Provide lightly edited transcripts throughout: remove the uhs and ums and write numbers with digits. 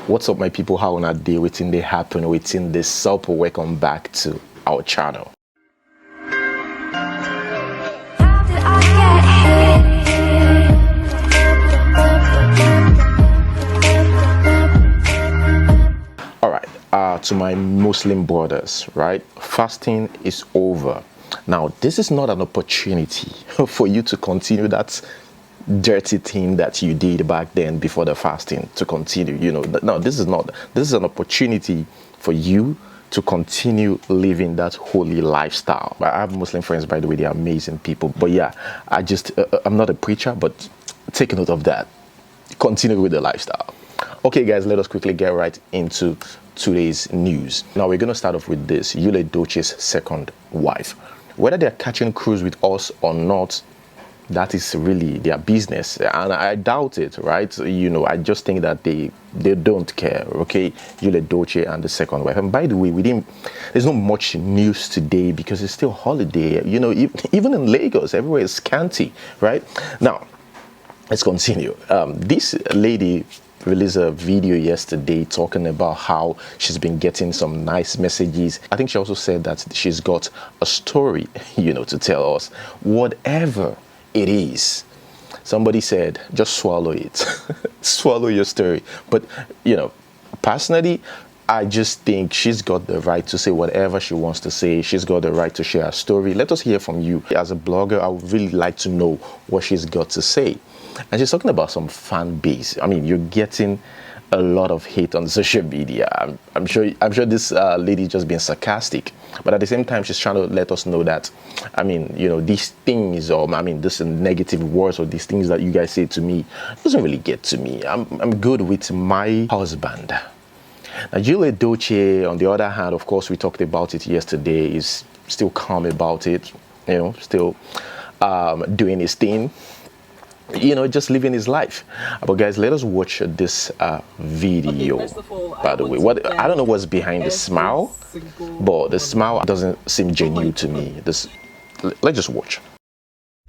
What's up, my people? How on a day waiting they happen waiting this sup? Welcome back to our channel. All right, to my Muslim brothers, right? Fasting is over. Now, this is not an opportunity for you to continue that dirty thing that you did back then before the fasting to continue. No, this is an opportunity for you to continue living that holy lifestyle. I have Muslim friends, by the way. They're amazing people. But yeah, I'm not a preacher, but take note of that. Continue with the lifestyle. Okay, guys, let us quickly get right into today's news. Now, we're going to start off with this. Yul Edochie's second wife. Whether they're catching cruise with us or not, that is really their business, and I doubt it, right? I just think that they don't care. Okay, Juliet Ibrahim and the second wife. And by the way, there's not much news today because it's still holiday. Even in Lagos, everywhere is scanty, right? Now, let's continue. This lady released a video yesterday talking about how she's been getting some nice messages. I think she also said that she's got a story, to tell us. Whatever it is, somebody said, just swallow it. Swallow your story. But personally, I just think she's got the right to say whatever she wants to say. She's got the right to share her story. Let us hear from you. As a blogger, I would really like to know what she's got to say. And she's talking about some fan base. I mean, you're getting a lot of hate on social media. I'm sure this lady just being sarcastic, but at the same time, she's trying to let us know that, these things, or these negative words or these things that you guys say to me doesn't really get to me. I'm good with my husband. Now, Yul Edochie, on the other hand, of course, we talked about it yesterday, is still calm about it, still doing his thing. Just living his life. But guys, let us watch this video. Okay, first of all, by the way, I don't know what's behind the smile, but the smile doesn't seem genuine to me. Let's just watch.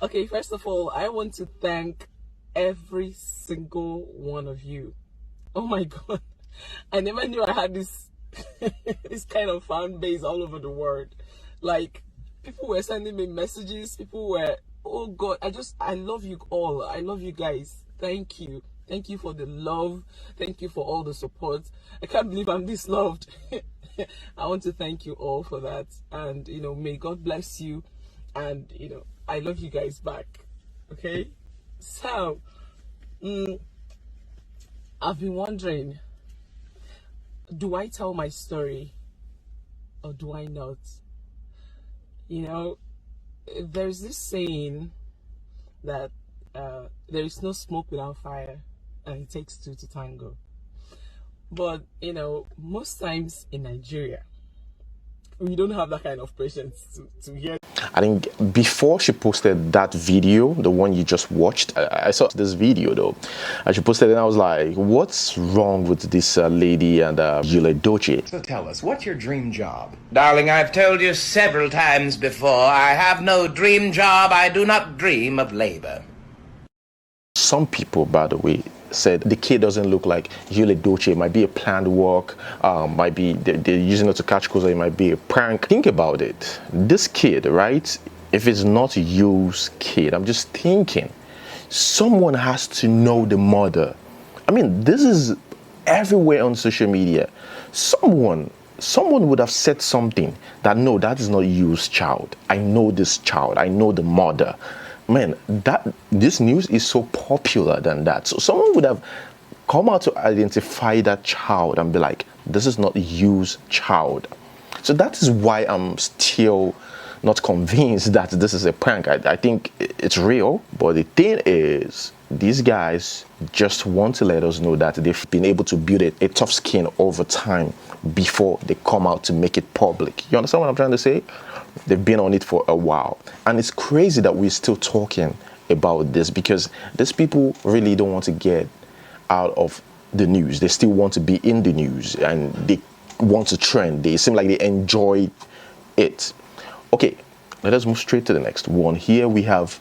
Okay, first of all, I want to thank every single one of you. Oh my God, I never knew I had this this kind of fan base all over the world. Like, people were sending me messages. People were, oh God, I love you all. I love you guys. Thank you. Thank you for the love. Thank you for all the support. I can't believe I'm this loved. I want to thank you all for that. And, may God bless you. And, I love you guys back. Okay? So, I've been wondering, do I tell my story or do I not? There's this saying that there is no smoke without fire, and it takes two to tango. But most times in Nigeria, we don't have that kind of patience to hear. I think before she posted that video, the one you just watched, I saw this video though, and she posted it and I was like, what's wrong with this lady and Yul Edochie? So tell us, what's your dream job? Darling, I've told you several times before, I have no dream job. I do not dream of labor. Some people, by the way, said the kid doesn't look like Yul Edochie. It might be a planned walk, might be they're using it to catch cruise, or it might be a prank. Think about it. This kid, right? If it's not Yul's kid, I'm just thinking, someone has to know the mother. This is everywhere on social media. Someone would have said something that, no, that is not Yul's child. I know this child. I know the mother. Man, this news is so popular than that. So someone would have come out to identify that child and be like, this is not Yul's child. So that is why I'm still not convinced that this is a prank. I think it's real. But the thing is, these guys just want to let us know that they've been able to build a tough skin over time before they come out to make it public. You understand what I'm trying to say? They've been on it for a while. And it's crazy that we're still talking about this, because these people really don't want to get out of the news. They still want to be in the news and they want to trend. They seem like they enjoy it. Okay, let us move straight to the next one. Here we have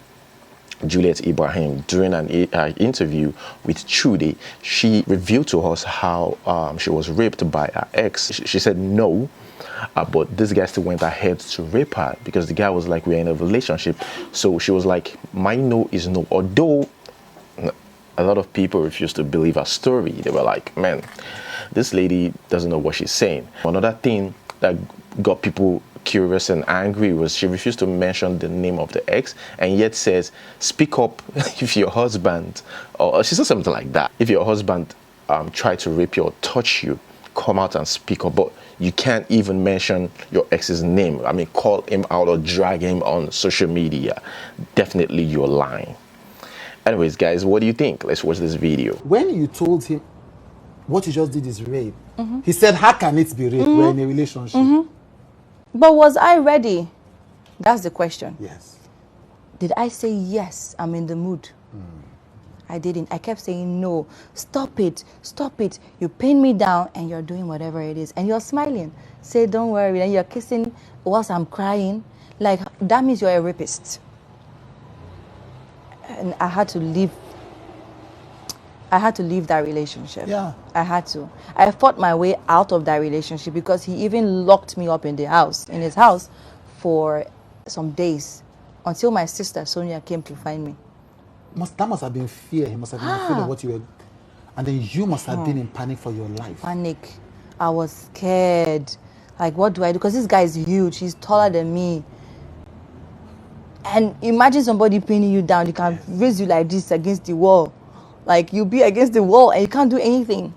Juliet Ibrahim, during an interview with Trudy, she revealed to us how she was raped by her ex. She said no, but this guy still went ahead to rape her because the guy was like, we're in a relationship. So she was like, my no is no. Although a lot of people refused to believe her story. They were like, man, this lady doesn't know what she's saying. Another thing that got people curious and angry was she refused to mention the name of the ex and yet says, speak up if your husband, or she said something like that, if your husband tried to rape you or touch you, come out and speak up. But you can't even mention your ex's name. I mean, call him out or drag him on social media. Definitely you're lying. Anyways, guys, what do you think? Let's watch this video. When you told him what you just did is rape, he said, how can it be rape? We're in a relationship. But was I ready? That's the question. Yes. Did I say yes, I'm in the mood? I didn't. I kept saying no. Stop it. Stop it. You pin me down and you're doing whatever it is. And you're smiling. Say, don't worry. And you're kissing whilst I'm crying. Like, that means you're a rapist. And I had to leave. I had to leave that relationship. Yeah. I had to. I fought my way out of that relationship because he even locked me up in his house for some days until my sister Sonia came to find me. That must have been fear. He must have been afraid of what you were. And then you must have been in panic for your life. Panic. I was scared. Like, what do I do? Because this guy is huge. He's taller than me. And imagine somebody pinning you down. He can raise you like this against the wall. Like, you'll be against the wall and you can't do anything.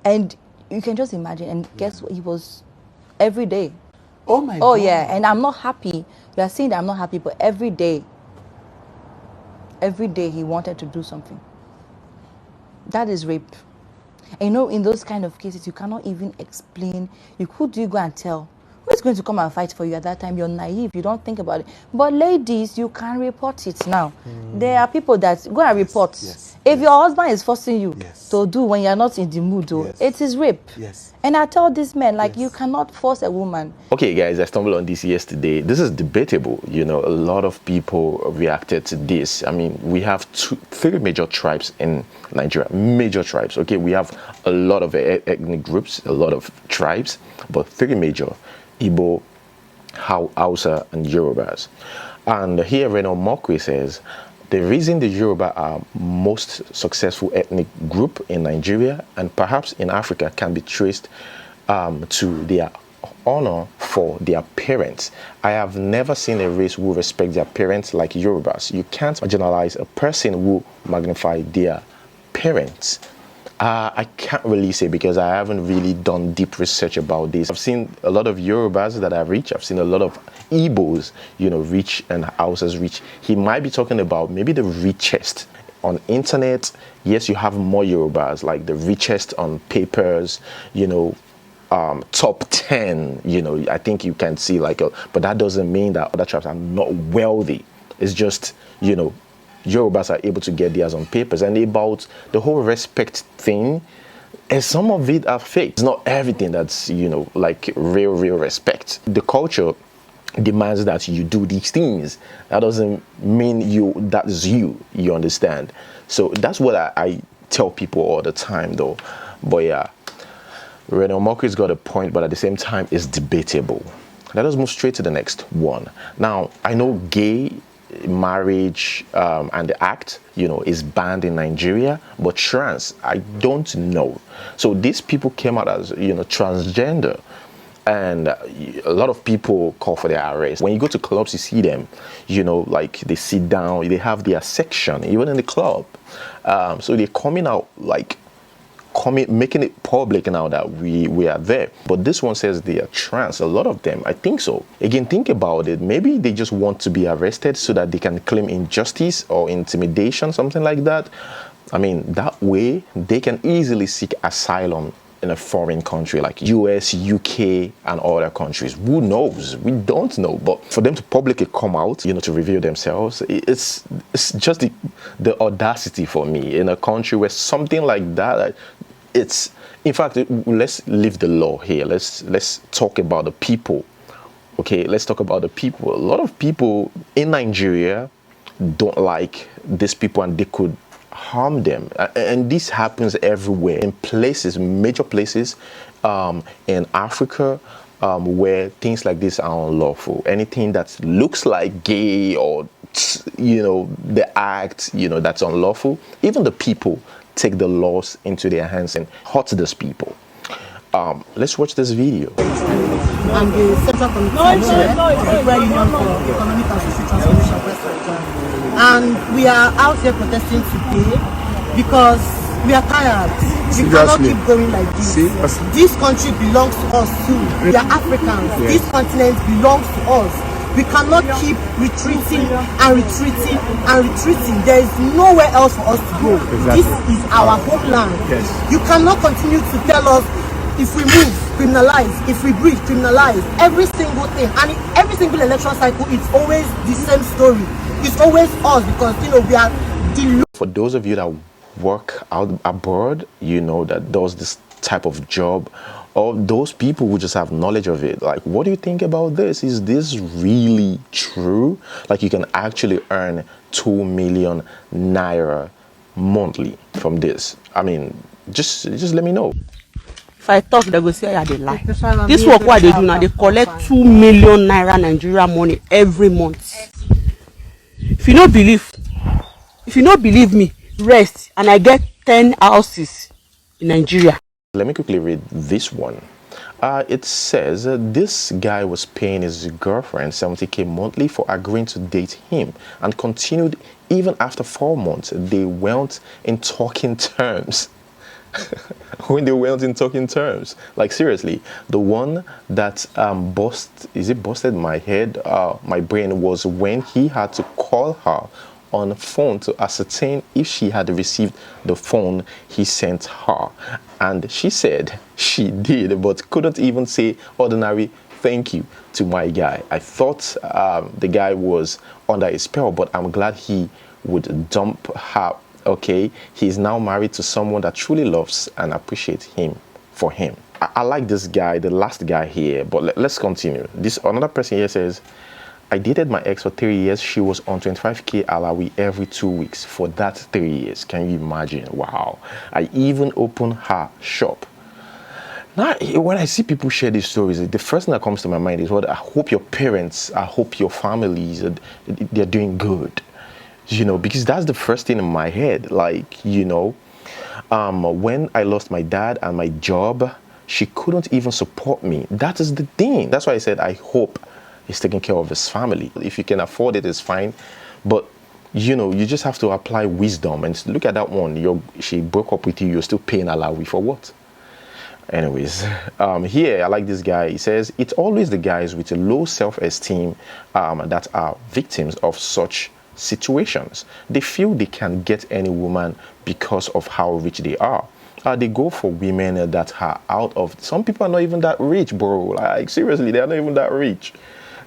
And you can just imagine. And guess what? He was every day. Oh my God. Oh yeah. And I'm not happy. You are saying that I'm not happy, but every day he wanted to do something. That is rape. And you know, in those kind of cases, you cannot even explain. Who do you go and tell? Who is going to come and fight for you at that time? You're naive. You don't think about it. But ladies, you can report it now. There are people that go and report. Yes. If your husband is forcing you Yes. to do when you're not in the mood, it is rape. Yes. And I tell these men, like, you cannot force a woman. Okay, guys, I stumbled on this yesterday. This is debatable. You know, a lot of people reacted to this. I mean, we have three major tribes in Nigeria. Major tribes. Okay, we have a lot of ethnic groups, a lot of tribes, but three major: Igbo, Hausa, and Yorubas. And here Reno Mokwe says, the reason the Yoruba are most successful ethnic group in Nigeria and perhaps in Africa can be traced to their honor for their parents. I have never seen a race who respect their parents like Yorubas. You can't marginalize a person who magnify their parents. I can't really say because I haven't really done deep research about this. I've seen a lot of Yorubas that are rich. I've seen a lot of Igbos, you know, rich, and Hausas rich. He might be talking about maybe the richest on internet. Yes, you have more Yorubas, like the richest on papers, you know, top 10, you know, I think you can see like, but that doesn't mean that other tribes are not wealthy. It's just, you know, Yorubas are able to get theirs on papers. And about the whole respect thing, and some of it are fake. It's not everything that's, you know, like real respect. The culture demands that you do these things. That doesn't mean that's you understand? So that's what I tell people all the time though. But yeah, Reno Mokri's got a point, but at the same time it's debatable. Let us move straight to the next one. Now, I know gay marriage and the act, you know, is banned in Nigeria, but trans, I don't know. So these people came out as, you know, transgender, and a lot of people call for their arrest. When you go to clubs, you see them, you know, like they sit down, they have their section even in the club. So they're coming out like making it public now that we are there. But this one says they are trans. A lot of them, I think so. Again, think about it. Maybe they just want to be arrested so that they can claim injustice or intimidation, something like that. I mean, that way they can easily seek asylum in a foreign country like US, UK, and other countries. Who knows? We don't know. But for them to publicly come out, you know, to reveal themselves, it's just the audacity for me in a country where something like that, it's, in fact, let's leave the law here. Let's talk about the people. Okay, let's talk about the people. A lot of people in Nigeria don't like these people and they could harm them. And this happens everywhere, in places, major places, in Africa, where things like this are unlawful. Anything that looks like gay or, the act, that's unlawful, even the people take the laws into their hands and hurt these people. Let's watch this video. And the Central Committee Union for Economic and Social Transformation President. And we are out here protesting today because we are tired. We cannot keep going like this. This country belongs to us too. We are Africans. This continent belongs to us. We cannot keep retreating and retreating and retreating. There is nowhere else for us to go. This is our homeland. You cannot continue to tell us, if we move, criminalize. If we breathe, criminalize. Every single thing. And every single election cycle, it's always the same story. It's always us because, we are the... For those of you that work out abroad, that does this type of job, or those people who just have knowledge of it, like, what do you think about this? Is this really true? Like, you can actually earn 2 million naira monthly from this. I mean, just let me know. If I talk, they go say I dey lie. This work what they do now, they collect 2 million naira Nigeria money every month. If you don't believe me, rest, and I get 10 houses in Nigeria. Let me quickly read this one. It says this guy was paying his girlfriend 70k monthly for agreeing to date him, and continued even after 4 months. They weren't in talking terms. When they weren't in talking terms, like, seriously, the one that busted my head, my brain, was when he had to call her on the phone to ascertain if she had received the phone he sent her, and she said she did, but couldn't even say ordinary thank you to my guy. I thought the guy was under a spell, but I'm glad he would dump her. Okay, he's now married to someone that truly loves and appreciates him for him. I like this guy, the last guy here, but let's continue. This another person here says, I dated my ex for 3 years. She was on 25k alawi every 2 weeks for that 3 years. Can you imagine? Wow. I even opened her shop. Now, when I see people share these stories, the first thing that comes to my mind is, I hope your parents, I hope your families, they're doing good. Because that's the first thing in my head. Like, when I lost my dad and my job, she couldn't even support me. That is the thing. That's why I said, I hope he's taking care of his family. If you can afford it, it's fine. But, you just have to apply wisdom. And look at that one. She broke up with you. You're still paying alawi for what? Anyways, here, I like this guy. He says, it's always the guys with a low self-esteem that are victims of such situations. They feel they can get any woman because of how rich they are. They go for women that are out of... Some people are not even that rich, bro. Like, seriously, they are not even that rich.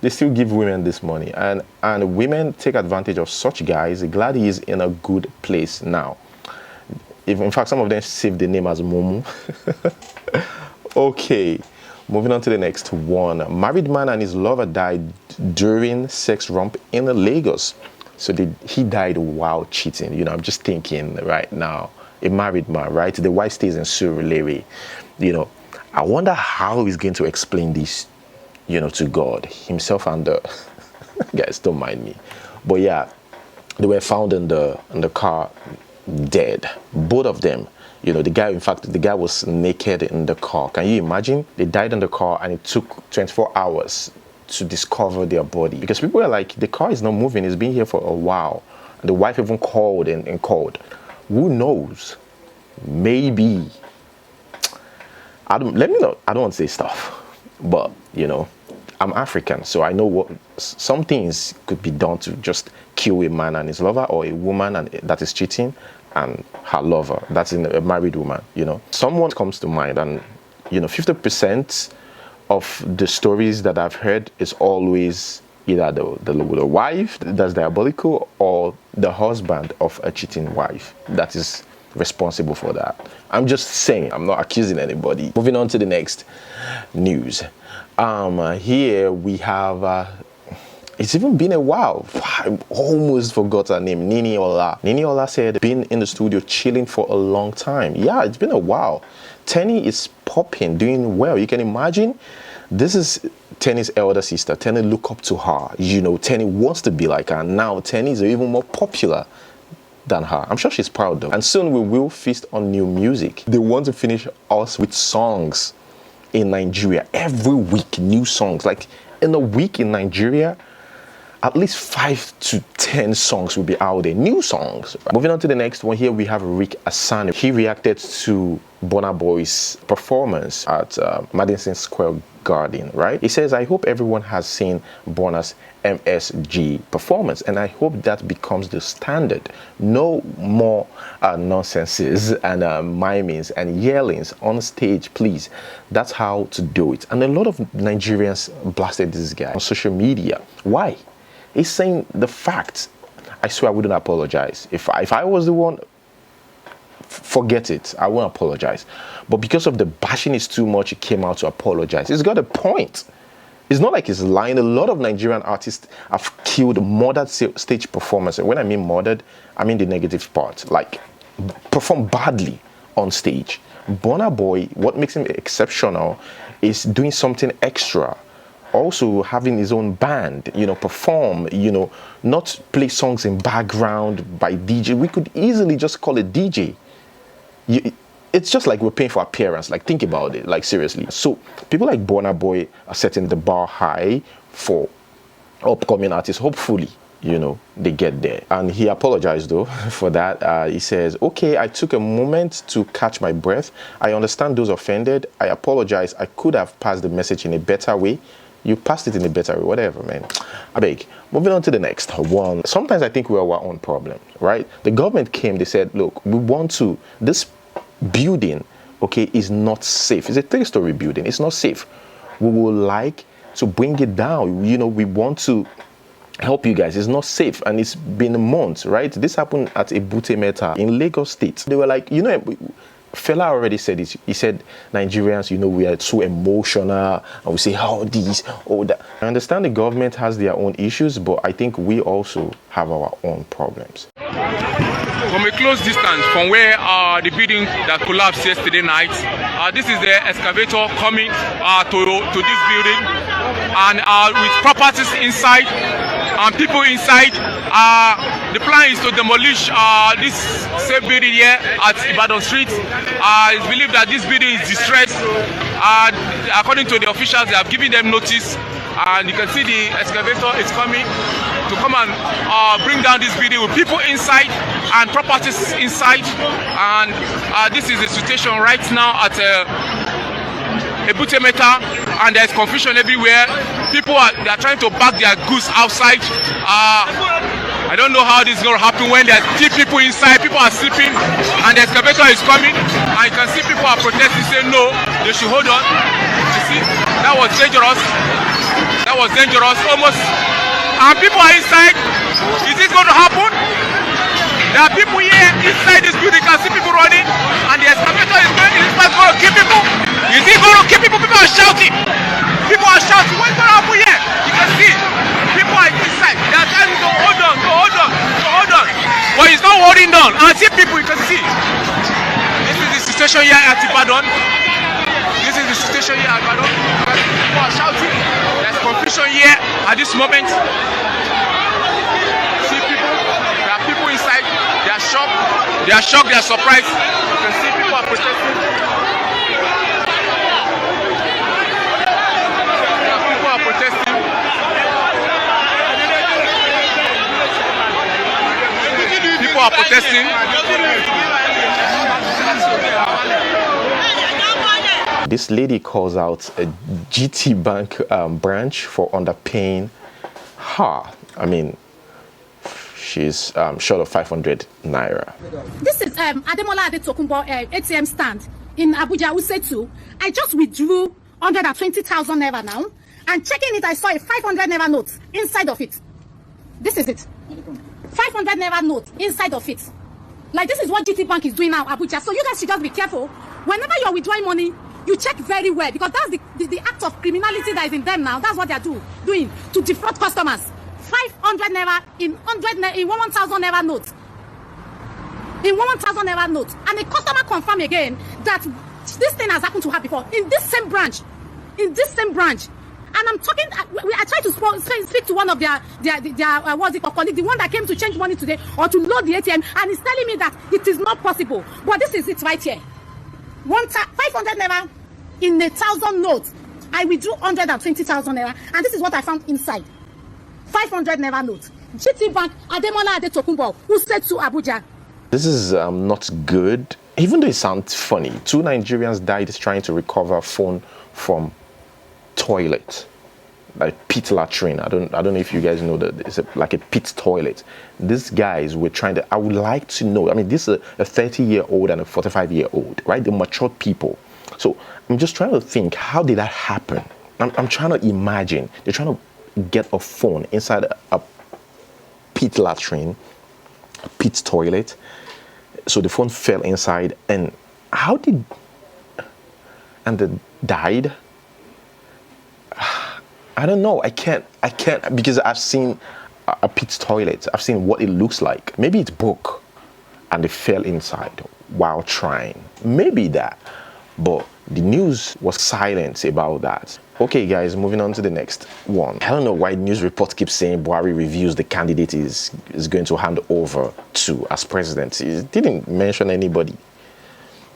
They still give women this money. And women take advantage of such guys. Glad he is in a good place now. In fact, some of them save the name as Momo. Okay, moving on to the next one. A married man and his lover died during sex romp in Lagos. So he died while cheating. I'm just thinking right now, a married man, right? The wife stays in Surulere. I wonder how he's going to explain this, to God, himself and the... Guys, don't mind me. But yeah, they were found in the car, dead. Both of them. The guy was naked in the car. Can you imagine? They died in the car and it took 24 hours to discover their body, because people were like, the car is not moving, it's been here for a while. And the wife even called and called. Who knows? Maybe. Let me know. I don't want to say stuff, but I'm African, so I know what some things could be done to just kill a man and his lover, or a woman that is cheating and her lover, that's in a married woman. Someone comes to mind, and 50% of the stories that I've heard is always either the wife that's diabolical, or the husband of a cheating wife that is responsible for that. I'm just saying, I'm not accusing anybody. Moving on to the next news. Here we have It's even been a while. I almost forgot her name, Nini Ola. Nini Ola said, been in the studio chilling for a long time. Yeah, it's been a while. Tenny is popping, doing well. You can imagine, this is Tenny's elder sister. Tenny look up to her. You know, Tenny wants to be like her. Now Tenny is even more popular than her. I'm sure she's proud though. And soon we will feast on new music. They want to finish us with songs in Nigeria. Every week, new songs. Like in a week in Nigeria, at least 5 to 10 songs will be out there, new songs. Moving on to the next one, here we have Hassani. He reacted to Burna Boy's performance at Madison Square Garden, right? He says, I hope everyone has seen Burna's MSG performance, and I hope that becomes the standard. No more nonsenses and mimings and yellings on stage, please. That's how to do it. And a lot of Nigerians blasted this guy on social media. Why? He's saying the facts. I swear I wouldn't apologize. If I was the one, forget it. I won't apologize. But because of the bashing is too much, he came out to apologize. He's got a point. It's not like he's lying. A lot of Nigerian artists have killed murdered stage performance. And when I mean murdered, I mean the negative part. Like, perform badly on stage. Burna Boy, what makes him exceptional is doing something extra. Also having his own band, you know, perform, you know, not play songs in background by DJ. We could easily just call it DJ. It's just like we're paying for appearance. Like, think about it, like, seriously. So people like Burna Boy are setting the bar high for upcoming artists. Hopefully, you know, they get there. And he apologized though for that. He says, okay, I took a moment to catch my breath. I understand those offended. I apologize. I could have passed the message in a better way. You passed it in a better way, whatever, man. I beg. Moving on to the next one. Sometimes I think we are our own problem, right? The government came, they said, look, we want to, this building, okay, is not safe. It's a 3-story building. It's not safe. We would like to bring it down. You know, we want to help you guys. It's not safe. And it's been months, right? This happened at Ebutemeta in Lagos State. They were like, you know, Fela already said it. He said, Nigerians, you know, we are so emotional and we say, how this, all that. I understand the government has their own issues, but I think we also have our own problems. From a close distance from where the building that collapsed yesterday night, this is the excavator coming to this building, and with properties inside and people inside. The plan is to demolish this same building here at Ibadan Street. It's believed that this building is distressed. According to the officials, they have given them notice, and you can see the excavator is coming to come and bring down this building with people inside and properties inside. And this is the situation right now at Ebutemeta, and there's confusion everywhere. People are trying to back their goods outside. I don't know how this is going to happen when there's still people inside. People are sleeping, and the excavator is coming, and you can see people are protesting, saying no, they should hold on. You see, that was dangerous. That was dangerous, almost. And people are inside. Is this going to happen? There are people here inside this building. You can see people running, and the excavator is going to kill people. Is it going to kill people? People are shouting. People are shouting. What's going to happen here? You can see people are inside. They are trying to hold on, to hold on, to hold on. But it's not holding on. And see people, you can see. This is the situation here at Ibadan. This is the situation here at Ibadan. People are shouting. There's confusion here at this moment. See people. There are people inside. They are shocked. They are shocked. They are surprised. You can see people are protesting. People are protesting. People are protesting. This lady calls out a GT Bank branch for underpaying her. I mean, she's short of 500 naira. This is Ademola Adetokunbo ATM stand in Abuja, Usetu. I just withdrew 120,000 naira now, and checking it, I saw a 500 naira note inside of it. This is it. 500 naira note inside of it. Like, this is what GT Bank is doing now, Abuja. So you guys should just be careful. Whenever you're withdrawing money, you check very well, because that's the act of criminality that is in them now. That's what they're doing to defraud customers. 500 naira in 1,000 naira note. In 1,000 naira note. And the customer confirmed again that this thing has happened to her before in this same branch. In this same branch. And I'm talking, I tried to speak to one of their what's it called, colleague, the one that came to change money today or to load the ATM, and he's telling me that it is not possible. But this is it right here. 500 naira in 1,000 notes. I withdrew 120,000 naira, and this is what I found inside. 500 naira note. GT Bank, Ademola Adetokunbo, who said to Abuja. This is not good. Even though it sounds funny, 2 Nigerians died trying to recover phone from toilet, like pit latrine. I don't know if you guys know that it's like a pit toilet. These guys were trying to, I would like to know, I mean, this is a 30-year-old and a 45-year-old, right? They're mature people. So I'm just trying to think, how did that happen? I'm trying to imagine. They're trying to get a phone inside a pit latrine, a pit toilet. So the phone fell inside, and how did, and they died? I don't know. I can't, because I've seen a pit toilet. I've seen what it looks like. Maybe it broke and they fell inside while trying. Maybe that. But the news was silent about that. Okay, guys, moving on to the next one. I don't know why news reports keep saying Buhari reviews the candidate is going to hand over to as president. He didn't mention anybody.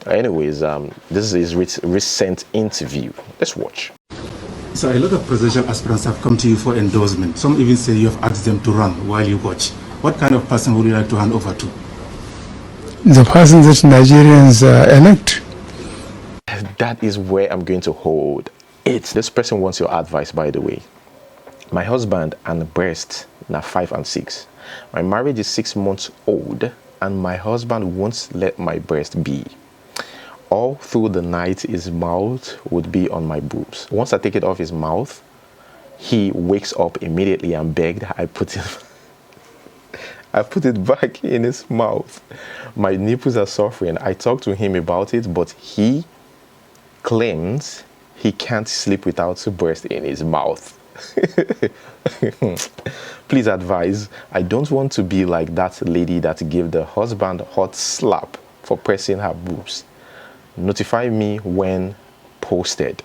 Anyways, this is his recent interview. Let's watch. So a lot of presidential aspirants have come to you for endorsement. Some even say you have asked them to run while you watch. What kind of person would you like to hand over to? The person that Nigerians elect. That is where I'm going to hold it. This person wants your advice, by the way. My husband and the breast are 5 and 6. My marriage is 6 months old, and my husband won't let my breast be. All through the night, his mouth would be on my boobs. Once I take it off his mouth, he wakes up immediately and begged I put it back in his mouth. My nipples are suffering. I talked to him about it, but he claims he can't sleep without a breast in his mouth. Please advise. I don't want to be like that lady that gave the husband a hot slap for pressing her boobs. Notify me when posted.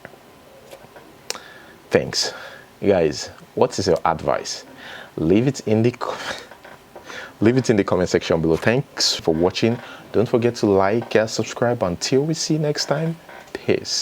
Thanks. Guys, what is your advice? Leave it in the comment section below. Thanks for watching. Don't forget to like and subscribe. Until we see you next time, peace.